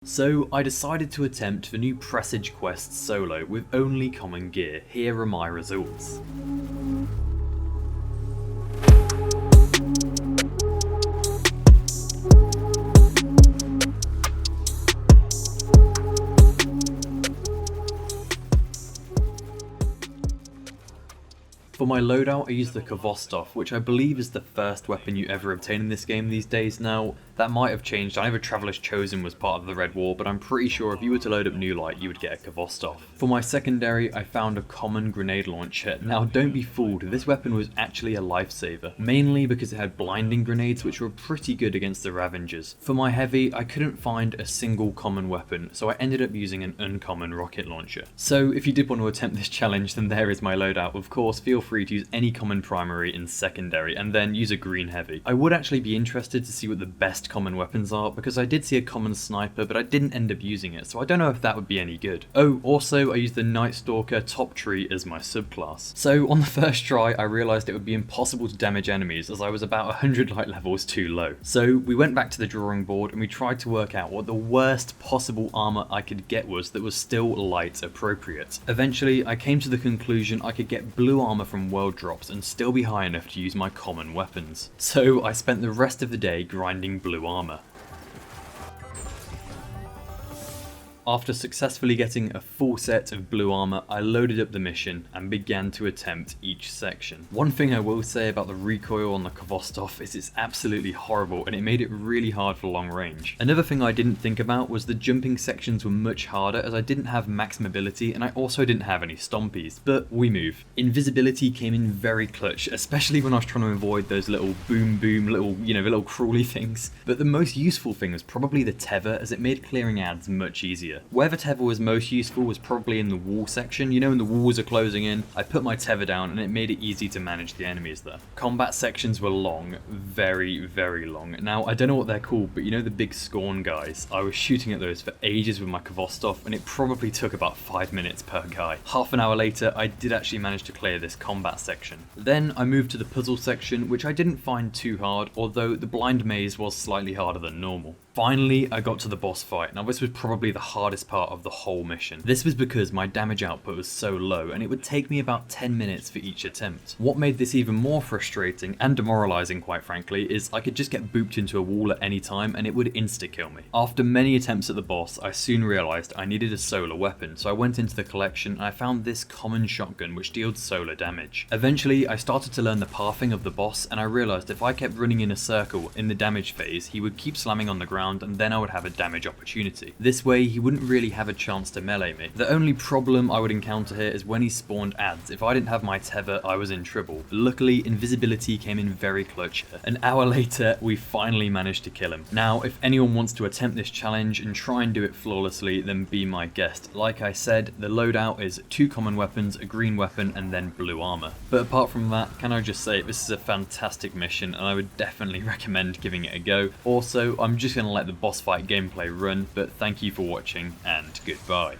So I decided to attempt the new Presage quest solo with only common gear. Here are my results. For my loadout I used the Khvostov, which I believe is the first weapon you ever obtain in this game these days. Now, that might have changed. I know the Traveller's Chosen was part of the Red War, but I'm pretty sure if you were to load up New Light you would get a Khvostov. For my secondary I found a common grenade launcher. Now don't be fooled, this weapon was actually a lifesaver, mainly because it had blinding grenades which were pretty good against the Ravengers. For my heavy I couldn't find a single common weapon, so I ended up using an uncommon rocket launcher. So if you did want to attempt this challenge, then there is my loadout. Of course, feel free to use any common primary in secondary and then use a green heavy. I would actually be interested to see what the best common weapons are, because I did see a common sniper but I didn't end up using it, so I don't know if that would be any good. Oh, also I used the Night Stalker top tree as my subclass. So on the first try I realised it would be impossible to damage enemies as I was about 100 light levels too low. So we went back to the drawing board and we tried to work out what the worst possible armour I could get was that was still light appropriate. Eventually I came to the conclusion I could get blue armour from world drops and still be high enough to use my common weapons. So I spent the rest of the day grinding blue armour. After successfully getting a full set of blue armour, I loaded up the mission and began to attempt each section. One thing I will say about the recoil on the Khvostov is it's absolutely horrible and it made it really hard for long range. Another thing I didn't think about was the jumping sections were much harder as I didn't have max mobility and I also didn't have any stompies, but we move. Invisibility came in very clutch, especially when I was trying to avoid those little boom little, the little crawly things. But the most useful thing was probably the tether, as it made clearing ads much easier. Where the tether was most useful was probably in the wall section. When the walls are closing in, I put my tether down and it made it easy to manage the enemies there. Combat sections were long, very, very long. Now, I don't know what they're called, but the big Scorn guys? I was shooting at those for ages with my Khvostov and it probably took about 5 minutes per guy. Half an hour later, I did actually manage to clear this combat section. Then I moved to the puzzle section, which I didn't find too hard, although the blind maze was slightly harder than normal. Finally, I got to the boss fight. Now this was probably the hardest part of the whole mission. This was because my damage output was so low and it would take me about 10 minutes for each attempt. What made this even more frustrating and demoralizing, quite frankly, is I could just get booped into a wall at any time and it would insta-kill me. After many attempts at the boss, I soon realized I needed a solar weapon, so I went into the collection and I found this common shotgun which deals solar damage. Eventually, I started to learn the pathing of the boss and I realized if I kept running in a circle in the damage phase, he would keep slamming on the ground and then I would have a damage opportunity. This way he wouldn't really have a chance to melee me. The only problem I would encounter here is when he spawned ads. If I didn't have my tether, I was in trouble. Luckily, invisibility came in very clutch. An hour later, we finally managed to kill him. Now, if anyone wants to attempt this challenge and try and do it flawlessly, then be my guest. Like I said, the loadout is 2 common weapons, a green weapon, and then blue armor. But apart from that, can I just say, this is a fantastic mission and I would definitely recommend giving it a go. Also, I'm just going to let the boss fight gameplay run, but thank you for watching and goodbye.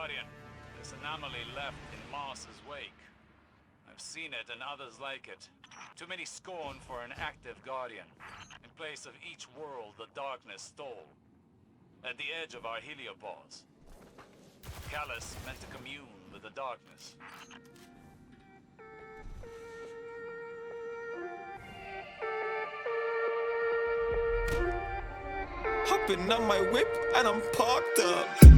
Guardian. This anomaly left in Mars's wake. I've seen it and others like it. Too many scorn for an active Guardian. In place of each world the darkness stole. At the edge of our heliopause. Callus meant to commune with the darkness. Hopping on my whip and I'm parked up.